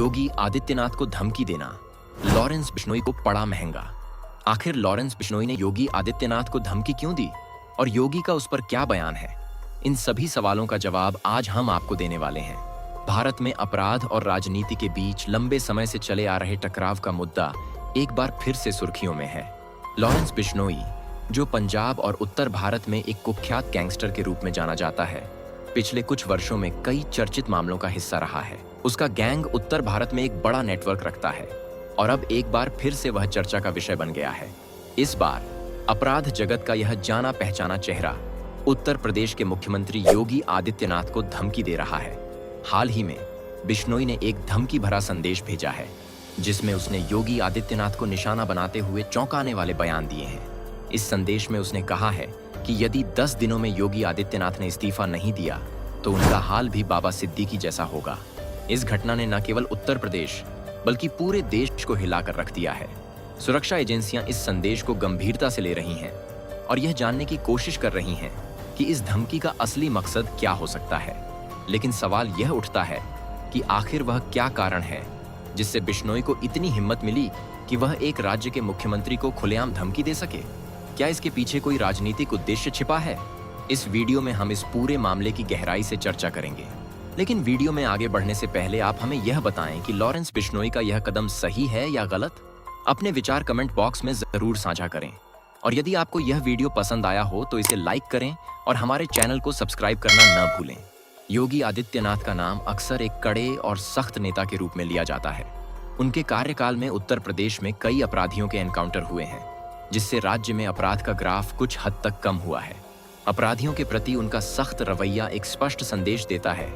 योगी आदित्यनाथ को धमकी देना लॉरेंस बिश्नोई को पड़ा महंगा। आखिर लॉरेंस बिश्नोई ने योगी आदित्यनाथ को धमकी क्यों दी और योगी का उस पर क्या बयान है? इन सभी सवालों का जवाब आज हम आपको देने वाले हैं। भारत में अपराध और राजनीति के बीच लंबे समय से चले आ रहे टकराव का मुद्दा एक बार फिर से सुर्खियों में है। लॉरेंस बिश्नोई, जो पंजाब और उत्तर भारत में एक कुख्यात गैंगस्टर के रूप में जाना जाता है, पिछले कुछ वर्षों में कई चर्चित मामलों का हिस्सा रहा है। उसका गैंग उत्तर भारत में एक बड़ा नेटवर्क रखता है और अब एक बार फिर से वह चर्चा का विषय बन गया है। इस बार अपराध जगत का यह जाना पहचाना चेहरा उत्तर प्रदेश के मुख्यमंत्री योगी आदित्यनाथ को धमकी दे रहा है। हाल ही में बिश्नोई ने एक धमकी भरा संदेश भेजा है, जिसमें उसने योगी आदित्यनाथ को निशाना बनाते हुए चौंकाने वाले बयान दिए हैं। इस संदेश में उसने कहा है कि यदि 10 दिनों में योगी आदित्यनाथ ने इस्तीफा नहीं दिया तो उनका हाल भी बाबा सिद्दीकी जैसा होगा। इस घटना ने न केवल उत्तर प्रदेश बल्कि पूरे देश को हिलाकर रख दिया है। सुरक्षा एजेंसियां इस संदेश को गंभीरता से ले रही हैं और यह जानने की कोशिश कर रही हैं कि इस धमकी का असली मकसद क्या हो सकता है। लेकिन सवाल यह उठता है कि आखिर वह क्या कारण है जिससे बिश्नोई को इतनी हिम्मत मिली कि वह एक राज्य के मुख्यमंत्री को खुलेआम धमकी दे सके? क्या इसके पीछे कोई राजनीतिक उद्देश्य छिपा है? इस वीडियो में हम इस पूरे मामले की गहराई से चर्चा करेंगे। लेकिन वीडियो में आगे बढ़ने से पहले आप हमें यह बताएं कि लॉरेंस बिश्नोई का यह कदम सही है या गलत? अपने विचार कमेंट बॉक्स में जरूर साझा करें और यदि आपको यह वीडियो पसंद आया हो तो इसे लाइक करें और हमारे चैनल को सब्सक्राइब करना न भूलें। योगी आदित्यनाथ का नाम अक्सर एक कड़े और सख्त नेता के रूप में लिया जाता है। उनके कार्यकाल में उत्तर प्रदेश में कई अपराधियों के एनकाउंटर हुए हैं, जिससे राज्य में अपराध का ग्राफ कुछ हद तक कम हुआ है। अपराधियों के प्रति उनका सख्त रवैया एक स्पष्ट संदेश देता है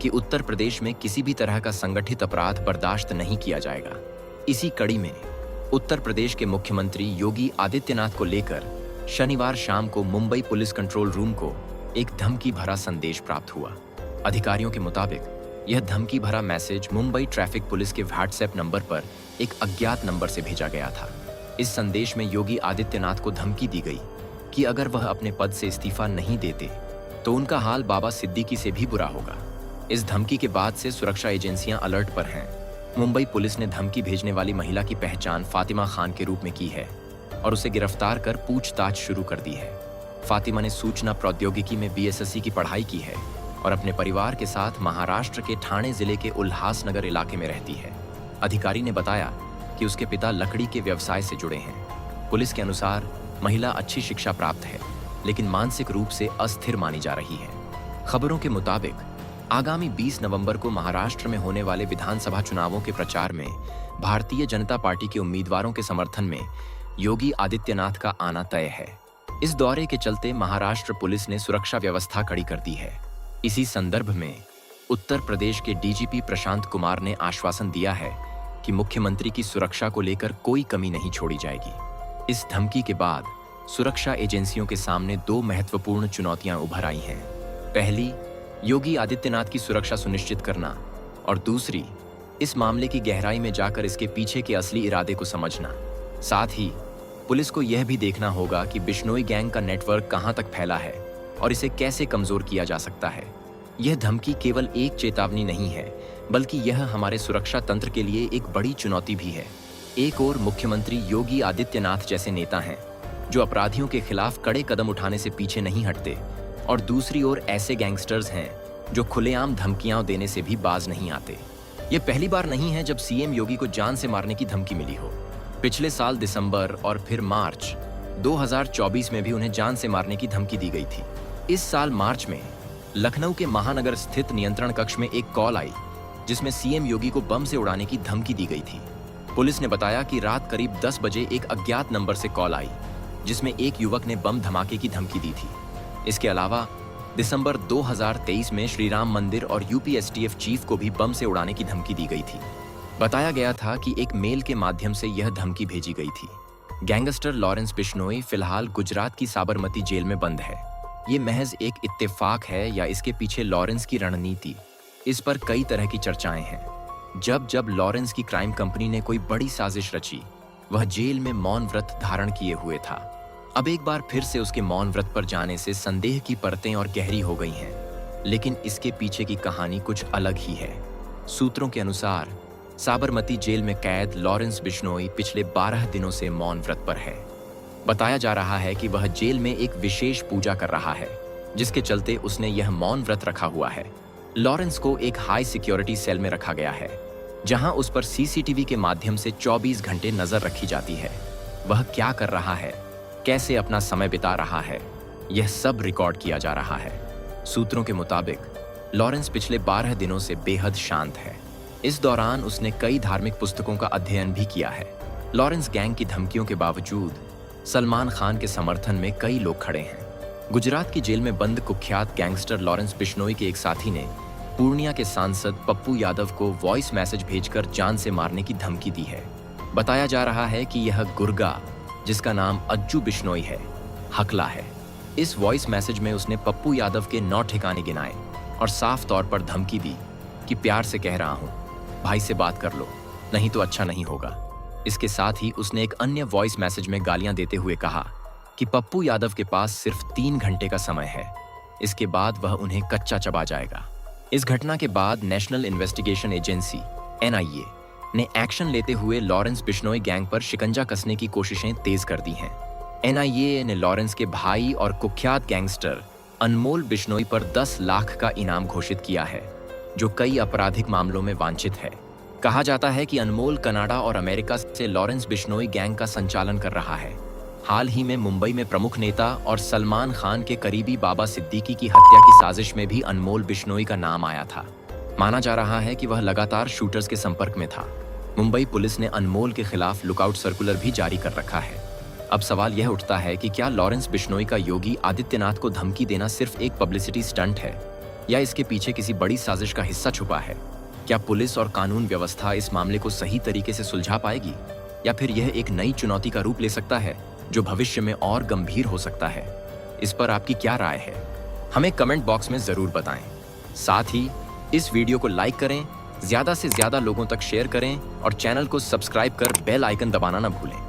कि उत्तर प्रदेश में किसी भी तरह का संगठित अपराध बर्दाश्त नहीं किया जाएगा। इसी कड़ी में उत्तर प्रदेश के मुख्यमंत्री योगी आदित्यनाथ को लेकर शनिवार शाम को मुंबई पुलिस कंट्रोल रूम को एक धमकी भरा संदेश प्राप्त हुआ। अधिकारियों के मुताबिक यह धमकी भरा मैसेज मुंबई ट्रैफिक पुलिस के व्हाट्सएप नंबर पर एक अज्ञात नंबर से भेजा गया था। इस संदेश में योगी आदित्यनाथ को धमकी दी गई कि अगर वह अपने पद से इस्तीफा नहीं देते तो उनका हाल बाबा सिद्दीकी से भी बुरा होगा। इस धमकी के बाद से सुरक्षा एजेंसियां अलर्ट पर हैं। मुंबई पुलिस ने धमकी भेजने वाली महिला की पहचान फातिमा खान के रूप में की है और उसे गिरफ्तार कर पूछताछ शुरू कर दी है। फातिमा ने सूचना प्रौद्योगिकी में BSSC की पढ़ाई की है और अपने परिवार के साथ महाराष्ट्र के ठाणे जिले के उल्हासनगर इलाके में रहती है। अधिकारी ने बताया कि उसके पिता लकड़ी के व्यवसाय से जुड़े हैं। पुलिस के अनुसार महिला अच्छी शिक्षा प्राप्त है, लेकिन मानसिक रूप से अस्थिर मानी जा रही है। खबरों के मुताबिक आगामी 20 नवंबर को महाराष्ट्र में होने वाले विधानसभा चुनावों के प्रचार में भारतीय जनता पार्टी के उम्मीदवारों के समर्थन में योगी आदित्यनाथ का आना तय है। इस दौरे के चलते महाराष्ट्र पुलिस ने सुरक्षा व्यवस्था कड़ी कर दी है। इसी संदर्भ में उत्तर प्रदेश के DGP प्रशांत कुमार ने आश्वासन दिया है कि मुख्यमंत्री की सुरक्षा को लेकर कोई कमी नहीं छोड़ी जाएगी। इस धमकी के बाद सुरक्षा एजेंसियों के सामने 2 महत्वपूर्ण चुनौतियां उभर आई हैं। पहली, योगी आदित्यनाथ की सुरक्षा सुनिश्चित करना और दूसरी, इस मामले की गहराई में जाकर इसके पीछे के असली इरादे को समझना। साथ ही पुलिस को यह भी देखना होगा कि बिश्नोई गैंग का नेटवर्क कहां तक फैला है और इसे कैसे कमजोर किया जा सकता है। यह धमकी केवल एक चेतावनी नहीं है, बल्कि यह हमारे सुरक्षा तंत्र के लिए एक बड़ी चुनौती भी है। एक और मुख्यमंत्री योगी आदित्यनाथ जैसे नेता हैं जो अपराधियों के खिलाफ कड़े कदम उठाने से पीछे नहीं हटते, और दूसरी ओर ऐसे गैंगस्टर्स हैं जो खुलेआम धमकियां देने से भी बाज नहीं आते। ये पहली बार नहीं है जब CM योगी को जान से मारने की धमकी मिली हो। पिछले साल दिसंबर और फिर मार्च 2024 में भी उन्हें जान से मारने की धमकी दी गई थी। इस साल मार्च में लखनऊ के महानगर स्थित नियंत्रण कक्ष में एक कॉल आई जिसमें CM योगी को बम से उड़ाने की धमकी दी गई थी। पुलिस ने बताया कि रात करीब 10 बजे एक अज्ञात नंबर से कॉल आई जिसमें एक युवक ने बम धमाके की धमकी दी थी। इसके अलावा दिसंबर 2023 में श्री राम मंदिर और UPSTF चीफ को भी बम से उड़ाने की धमकी दी गई थी। बताया गया था कि एक मेल के माध्यम से यह धमकी भेजी गई थी। गैंगस्टर लॉरेंस बिश्नोई फिलहाल गुजरात की साबरमती जेल में बंद है। ये महज एक इत्तेफाक है या इसके पीछे लॉरेंस की रणनीति, इस पर कई तरह की चर्चाएं हैं। जब जब लॉरेंस की क्राइम कंपनी ने कोई बड़ी साजिश रची, वह जेल में मौन व्रत धारण किए हुए था। अब एक बार फिर से उसके मौन व्रत पर जाने से संदेह की परतें और गहरी हो गई हैं। लेकिन इसके पीछे की कहानी कुछ अलग ही है। सूत्रों के अनुसार साबरमती जेल में कैद लॉरेंस बिश्नोई पिछले 12 दिनों से मौन व्रत पर है। बताया जा रहा है कि वह जेल में एक विशेष पूजा कर रहा है, जिसके चलते उसने यह मौन व्रत रखा हुआ है। लॉरेंस को एक हाई सिक्योरिटी सेल में रखा गया है, जहां उस पर सीसीटीवी के माध्यम से 24 घंटे नजर रखी जाती है। वह क्या कर रहा है, कैसे अपना समय बिता रहा है, यह सब रिकॉर्ड किया जा रहा है। सूत्रों के मुताबिक लॉरेंस पिछले 12 दिनों से बेहद शांत है। इस दौरान उसने कई धार्मिक पुस्तकों का अध्ययन भी किया है। लॉरेंस गैंग की धमकियों के बावजूद सलमान खान के समर्थन में कई लोग खड़े हैं। गुजरात की जेल में बंद कुख्यात गैंगस्टर लॉरेंस बिश्नोई के एक साथी ने पूर्णिया के सांसद पप्पू यादव को वॉइस मैसेज भेजकर जान से मारने की धमकी दी है। बताया जा रहा है कि यह गुर्गा, जिसका नाम अज्जू बिश्नोई है, हकला है। इस वॉइस मैसेज में उसने पप्पू यादव के 9 ठिकाने गिनाए और साफ तौर पर धमकी दी कि प्यार से कह रहा हूं, भाई से बात कर लो, नहीं तो अच्छा नहीं होगा। इसके साथ ही उसने एक अन्य वॉइस मैसेज में गालियां देते हुए कहा कि पप्पू यादव के पास सिर्फ 3 घंटे का समय है, इसके बाद वह उन्हें कच्चा चबा जाएगा। इस घटना के बाद नेशनल इन्वेस्टिगेशन एजेंसी NIA ने एक्शन लेते हुए लॉरेंस बिश्नोई गैंग पर शिकंजा कसने की कोशिशें तेज कर दी हैं। NIA ने लॉरेंस के भाई और कुख्यात गैंगस्टर अनमोल बिश्नोई पर 10 लाख का इनाम घोषित किया है, जो कई आपराधिक मामलों में वांछित है। कहा जाता है कि अनमोल कनाडा और अमेरिका से लॉरेंस बिश्नोई गैंग का संचालन कर रहा है। हाल ही में मुंबई में प्रमुख नेता और सलमान खान के करीबी बाबा सिद्दीकी की हत्या की साजिश में भी अनमोल बिश्नोई का नाम आया था। माना जा रहा है कि वह लगातार शूटर्स के संपर्क में था। मुंबई पुलिस ने अनमोल के खिलाफ लुकआउट सर्कुलर भी जारी कर रखा है। अब सवाल यह उठता है कि क्या लॉरेंस बिश्नोई का योगी आदित्यनाथ को धमकी देना सिर्फ एक पब्लिसिटी स्टंट है, या इसके पीछे किसी बड़ी साजिश का हिस्सा छुपा है? क्या पुलिस और कानून व्यवस्था इस मामले को सही तरीके से सुलझा पाएगी, या फिर यह एक नई चुनौती का रूप ले सकता है जो भविष्य में और गंभीर हो सकता है? इस पर आपकी क्या राय है, हमें कमेंट बॉक्स में जरूर बताएं। साथ ही इस वीडियो को लाइक करें, ज्यादा से ज्यादा लोगों तक शेयर करें और चैनल को सब्सक्राइब कर बेल आइकन दबाना न भूलें।